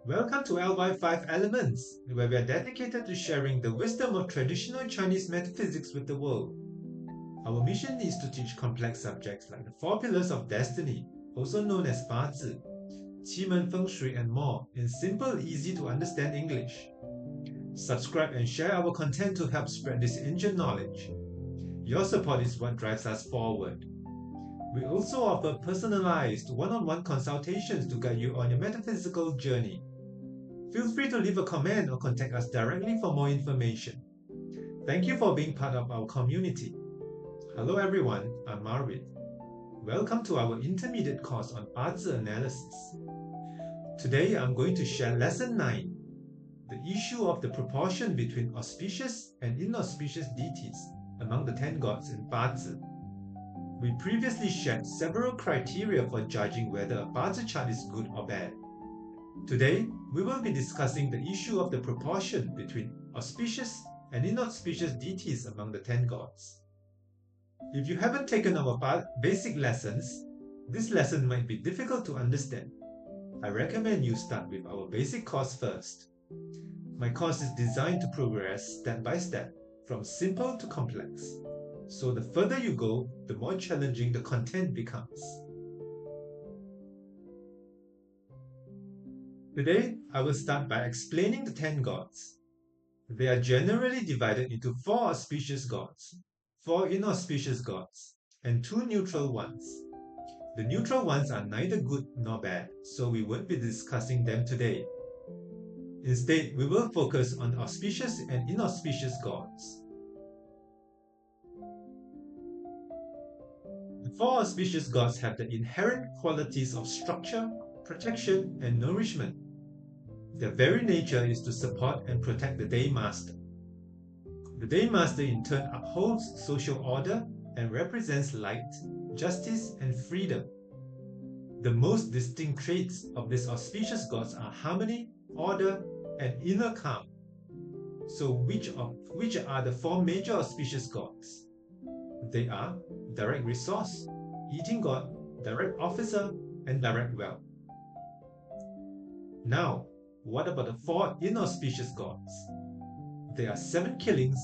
Welcome to LyFiveElements, where we are dedicated to sharing the wisdom of traditional Chinese metaphysics with the world. Our mission is to teach complex subjects like the 4 pillars of destiny, also known as Bazi, Qi Feng Shui, and more in simple, easy to understand English. Subscribe and share our content to help spread this ancient knowledge. Your support is what drives us forward. We also offer personalized one-on-one consultations to guide you on your metaphysical journey. Feel free to leave a comment or contact us directly for more information. Thank you for being part of our community. Hello everyone, I'm Marvin. Welcome to our intermediate course on Bazi analysis. Today I'm going to share lesson 9, the issue of the proportion between auspicious and inauspicious deities among the 10 gods in Bazi. We previously shared several criteria for judging whether a Bazi chart is good or bad. Today, we will be discussing the issue of the proportion between auspicious and inauspicious deities among the 10 gods. If you haven't taken our basic lessons, this lesson might be difficult to understand. I recommend you start with our basic course first. My course is designed to progress step by step, from simple to complex. So the further you go, the more challenging the content becomes. Today, I will start by explaining the 10 gods. They are generally divided into 4 auspicious gods, 4 inauspicious gods, and 2 neutral ones. The neutral ones are neither good nor bad, so we won't be discussing them today. Instead, we will focus on auspicious and inauspicious gods. The 4 auspicious gods have the inherent qualities of structure, protection, and nourishment. Their very nature is to support and protect the Day Master. The Day Master in turn upholds social order and represents light, justice, and freedom. The most distinct traits of these auspicious gods are harmony, order, and inner calm. So which are the 4 major auspicious gods? They are direct resource, eating god, direct officer, and direct wealth. Now, what about the 4 inauspicious gods? They are 7 killings,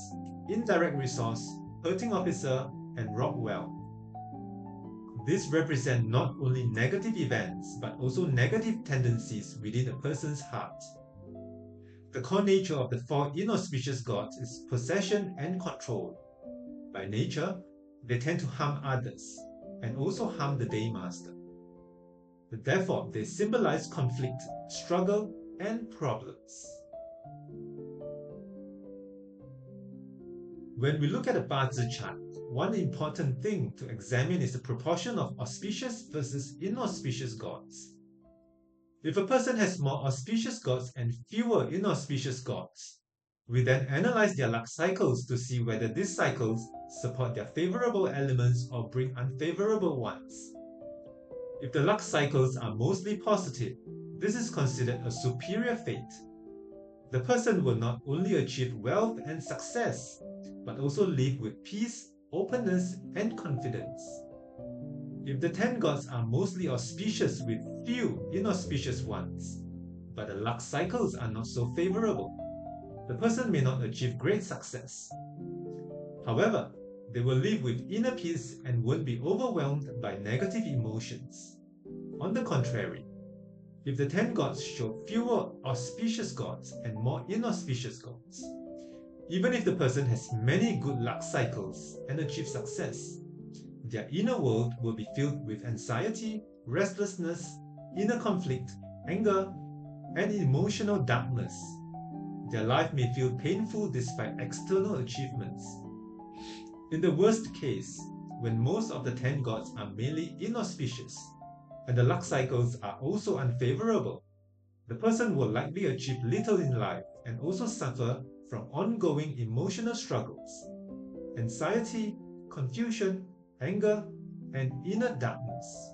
indirect resource, hurting officer, and rob wealth. These represent not only negative events, but also negative tendencies within a person's heart. The core nature of the 4 inauspicious gods is possession and control. By nature, they tend to harm others, and also harm the Day Master. Therefore, they symbolize conflict, struggle, and problems. When we look at a Bazi chart, one important thing to examine is the proportion of auspicious versus inauspicious gods. If a person has more auspicious gods and fewer inauspicious gods, we then analyze their luck cycles to see whether these cycles support their favorable elements or bring unfavorable ones. If the luck cycles are mostly positive, this is considered a superior fate. The person will not only achieve wealth and success, but also live with peace, openness, and confidence. If the 10 gods are mostly auspicious with few inauspicious ones, but the luck cycles are not so favorable, the person may not achieve great success. However, they will live with inner peace and won't be overwhelmed by negative emotions. On the contrary, if the 10 gods show fewer auspicious gods and more inauspicious gods, even if the person has many good luck cycles and achieves success, their inner world will be filled with anxiety, restlessness, inner conflict, anger, and emotional darkness. Their life may feel painful despite external achievements. In the worst case, when most of the 10 gods are mainly inauspicious, and the luck cycles are also unfavorable, the person will likely achieve little in life and also suffer from ongoing emotional struggles, anxiety, confusion, anger, and inner darkness.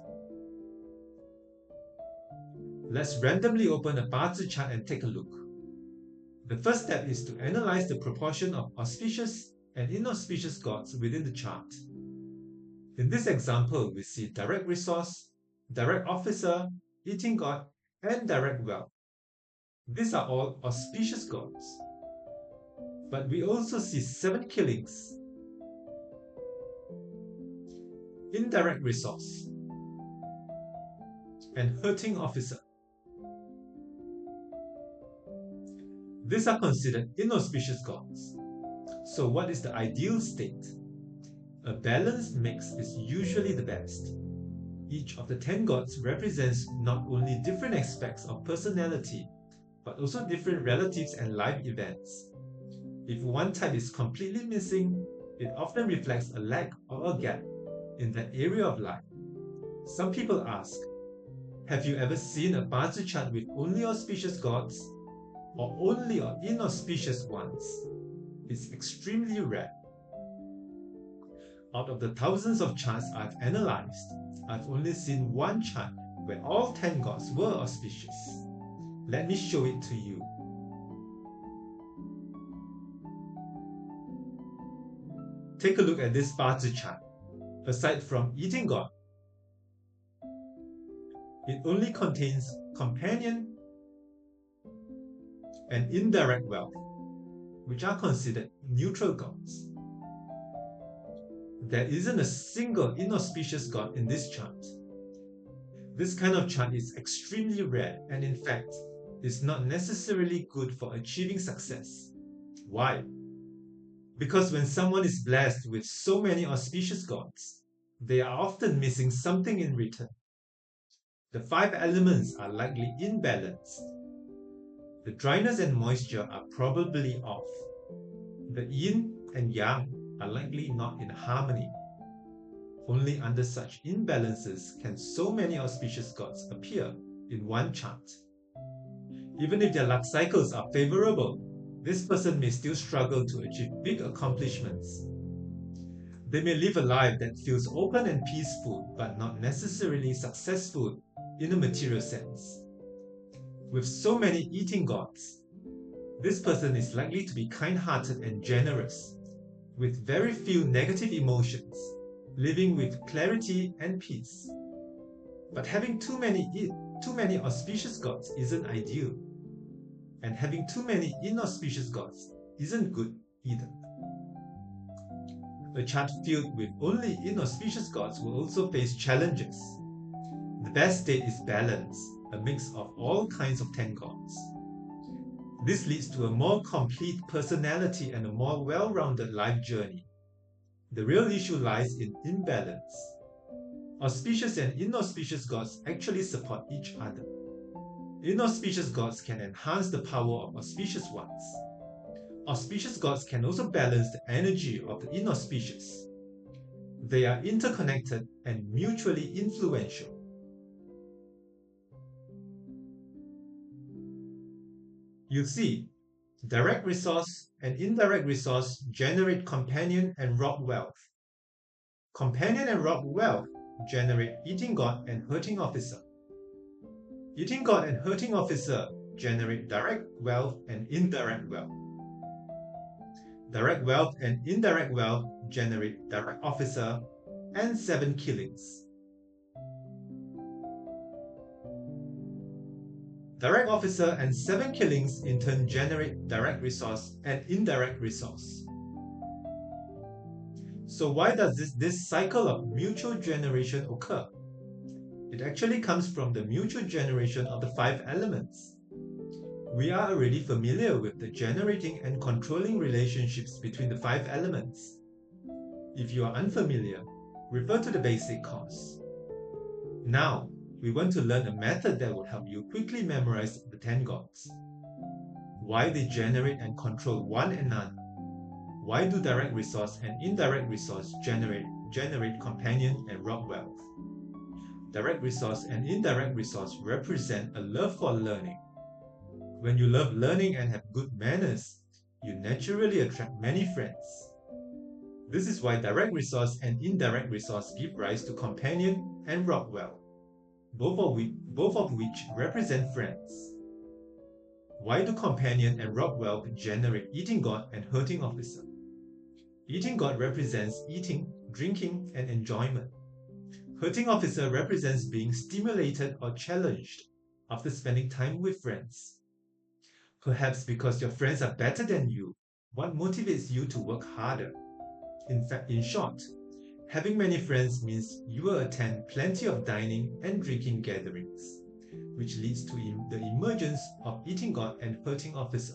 Let's randomly open a Bazi chart and take a look. The first step is to analyze the proportion of auspicious and inauspicious gods within the chart. In this example, we see direct resource, direct officer, eating god, and direct wealth. These are all auspicious gods. But we also see 7 killings, indirect resource, and hurting officer. These are considered inauspicious gods. So what is the ideal state? A balanced mix is usually the best. Each of the 10 gods represents not only different aspects of personality, but also different relatives and life events. If one type is completely missing, it often reflects a lack or a gap in that area of life. Some people ask, have you ever seen a Bazi chart with only auspicious gods or only inauspicious ones? It's extremely rare. Out of the thousands of charts I've analyzed, I've only seen one chart where all 10 gods were auspicious. Let me show it to you. Take a look at this Bazi chart. Aside from eating god, it only contains companion and indirect wealth, which are considered neutral gods. There isn't a single inauspicious god in this chart. This kind of chart is extremely rare and in fact is not necessarily good for achieving success. Why? Because when someone is blessed with so many auspicious gods, they are often missing something in return. The 5 elements are likely imbalanced. The dryness and moisture are probably off. The yin and yang are likely not in harmony. Only under such imbalances can so many auspicious gods appear in one chart. Even if their luck cycles are favorable, this person may still struggle to achieve big accomplishments. They may live a life that feels open and peaceful, but not necessarily successful in a material sense. With so many eating gods, this person is likely to be kind-hearted and generous, with very few negative emotions, living with clarity and peace. But having too many auspicious gods isn't ideal, and having too many inauspicious gods isn't good either. A chart filled with only inauspicious gods will also face challenges. The best state is balance, a mix of all kinds of 10 gods. This leads to a more complete personality and a more well-rounded life journey. The real issue lies in imbalance. Auspicious and inauspicious gods actually support each other. Inauspicious gods can enhance the power of auspicious ones. Auspicious gods can also balance the energy of the inauspicious. They are interconnected and mutually influential. You see, direct resource and indirect resource generate companion and rob wealth. Companion and rob wealth generate eating god and hurting officer. Eating god and hurting officer generate direct wealth and indirect wealth. Direct wealth and indirect wealth generate direct officer and 7 killings. Direct officer and 7 killings in turn generate direct resource and indirect resource. So why does this cycle of mutual generation occur? It actually comes from the mutual generation of the 5 elements. We are already familiar with the generating and controlling relationships between the 5 elements. If you are unfamiliar, refer to the basic course. Now, we want to learn a method that will help you quickly memorize the 10 gods. Why they generate and control one another. Why do direct resource and indirect resource generate companion and rob wealth? Direct resource and indirect resource represent a love for learning. When you love learning and have good manners, you naturally attract many friends. This is why direct resource and indirect resource give rise to companion and rob wealth, both of which represent friends. Why do companion and rob wealth generate eating god and hurting officer? Eating god represents eating, drinking, and enjoyment. Hurting officer represents being stimulated or challenged after spending time with friends. Perhaps because your friends are better than you, what motivates you to work harder? In short, having many friends means you will attend plenty of dining and drinking gatherings, which leads to the emergence of eating God and hurting officer.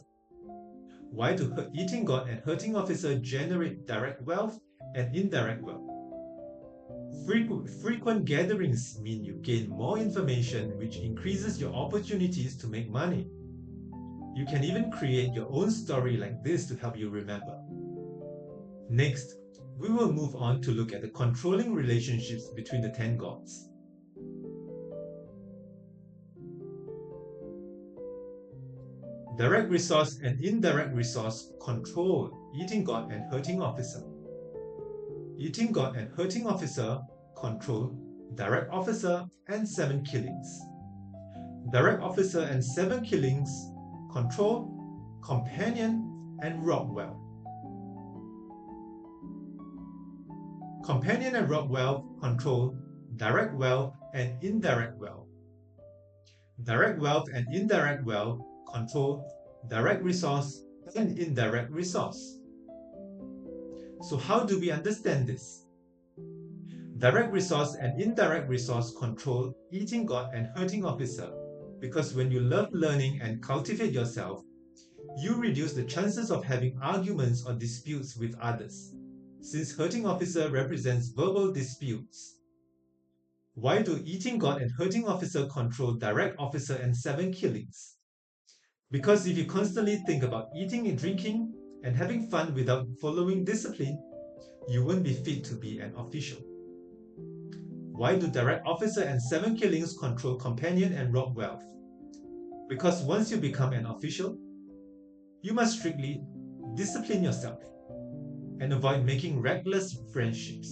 Why do eating God and hurting officer generate direct wealth and indirect wealth? Frequent gatherings mean you gain more information, which increases your opportunities to make money. You can even create your own story like this to help you remember. Next, we will move on to look at the controlling relationships between the 10 gods. Direct resource and indirect resource control eating god and hurting officer. Eating god and hurting officer control direct officer and 7 killings. Direct officer and 7 killings control companion and rob wealth. Companion and rob wealth control direct wealth and indirect wealth. Direct wealth and indirect wealth control direct resource and indirect resource. So how do we understand this? Direct resource and indirect resource control eating god and hurting officer, because when you love learning and cultivate yourself, you reduce the chances of having arguments or disputes with others, since hurting officer represents verbal disputes. Why do eating god and hurting officer control direct officer and 7 killings? Because if you constantly think about eating and drinking and having fun without following discipline, you won't be fit to be an official. Why do direct officer and 7 killings control companion and rob wealth? Because once you become an official, you must strictly discipline yourself and avoid making reckless friendships.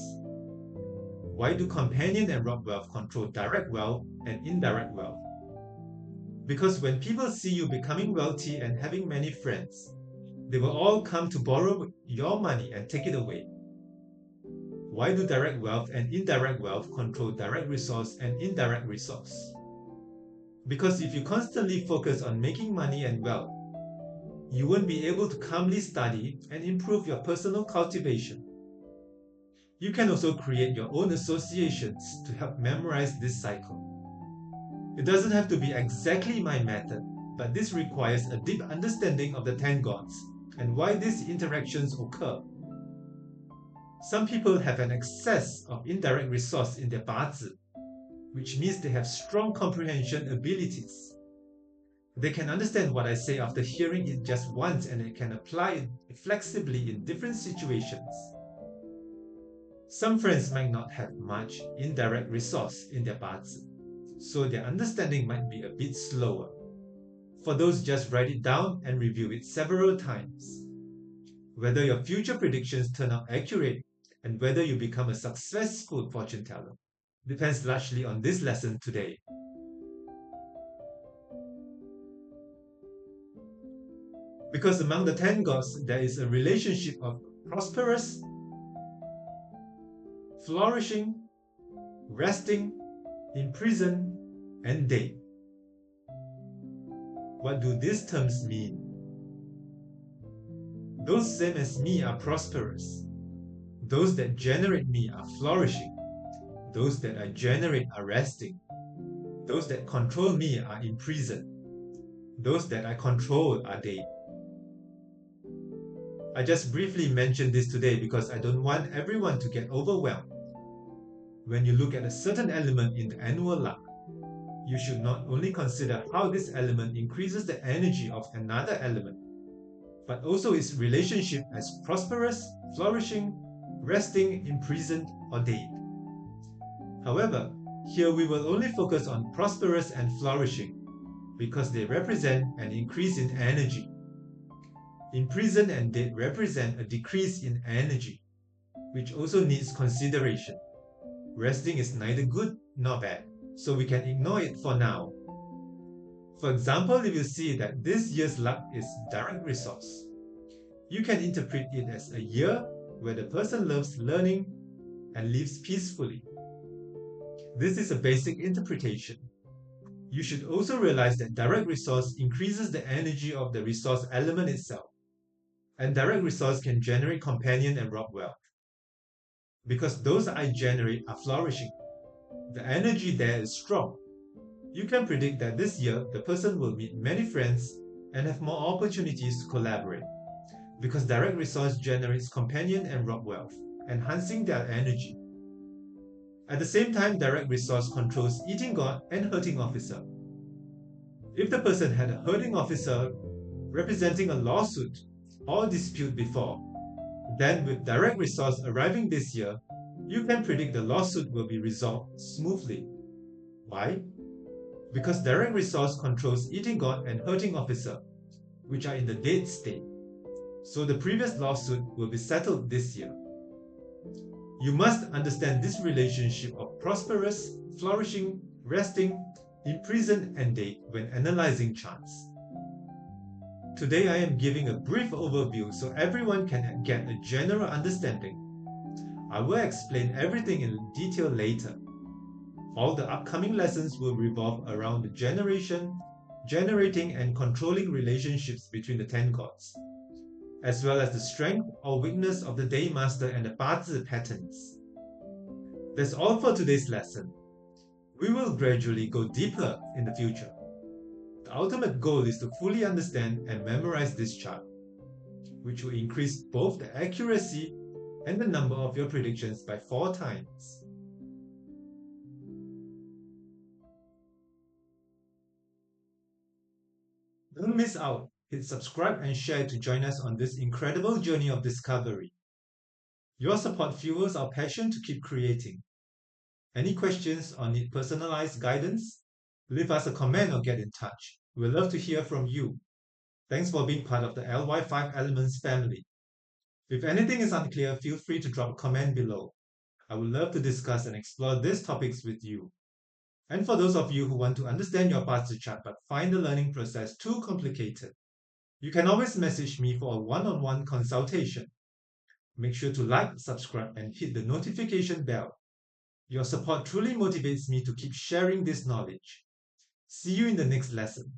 Why do companion and rob wealth control direct wealth and indirect wealth? Because when people see you becoming wealthy and having many friends, they will all come to borrow your money and take it away. Why do direct wealth and indirect wealth control direct resource and indirect resource? Because if you constantly focus on making money and wealth, you won't be able to calmly study and improve your personal cultivation. You can also create your own associations to help memorize this cycle. It doesn't have to be exactly my method, but this requires a deep understanding of the 10 gods and why these interactions occur. Some people have an excess of indirect resource in their Bazi, which means they have strong comprehension abilities. They can understand what I say after hearing it just once, and they can apply it flexibly in different situations. Some friends might not have much indirect resource in their Bazi, so their understanding might be a bit slower. For those, just write it down and review it several times. Whether your future predictions turn out accurate and whether you become a successful fortune teller depends largely on this lesson today. Because among the 10 gods, there is a relationship of prosperous, flourishing, resting, imprisoned, and dead. What do these terms mean? Those same as me are prosperous. Those that generate me are flourishing. Those that I generate are resting. Those that control me are imprisoned. Those that I control are dead. I just briefly mentioned this today because I don't want everyone to get overwhelmed. When you look at a certain element in the annual luck, you should not only consider how this element increases the energy of another element, but also its relationship as prosperous, flourishing, resting, imprisoned, or dead. However, here we will only focus on prosperous and flourishing because they represent an increase in energy. Imprisoned and dead represent a decrease in energy, which also needs consideration. Resting is neither good nor bad, so we can ignore it for now. For example, if you see that this year's luck is direct resource, you can interpret it as a year where the person loves learning and lives peacefully. This is a basic interpretation. You should also realize that direct resource increases the energy of the resource element itself, and direct resource can generate companion and rob wealth. Because those I generate are flourishing, the energy there is strong. You can predict that this year the person will meet many friends and have more opportunities to collaborate, because direct resource generates companion and rob wealth, enhancing their energy. At the same time, direct resource controls eating god and hurting officer. If the person had a hurting officer representing a lawsuit or dispute before, then with direct resource arriving this year, you can predict the lawsuit will be resolved smoothly. Why? Because direct resource controls eating god and hurting officer, which are in the dead state. So the previous lawsuit will be settled this year. You must understand this relationship of prosperous, flourishing, resting, imprisoned, and date when analyzing charts. Today I am giving a brief overview so everyone can get a general understanding. I will explain everything in detail later. All the upcoming lessons will revolve around the generating and controlling relationships between the 10 gods, as well as the strength or weakness of the day master and the Bazi patterns. That's all for today's lesson. We will gradually go deeper in the future. The ultimate goal is to fully understand and memorize this chart, which will increase both the accuracy and the number of your predictions by 4 times. Don't miss out. Hit subscribe and share to join us on this incredible journey of discovery. Your support fuels our passion to keep creating. Any questions or need personalized guidance? Leave us a comment or get in touch. We'd love to hear from you. Thanks for being part of the LyFiveElements family. If anything is unclear, feel free to drop a comment below. I would love to discuss and explore these topics with you. And for those of you who want to understand your Bazi chart but find the learning process too complicated, you can always message me for a one-on-one consultation. Make sure to like, subscribe, and hit the notification bell. Your support truly motivates me to keep sharing this knowledge. See you in the next lesson.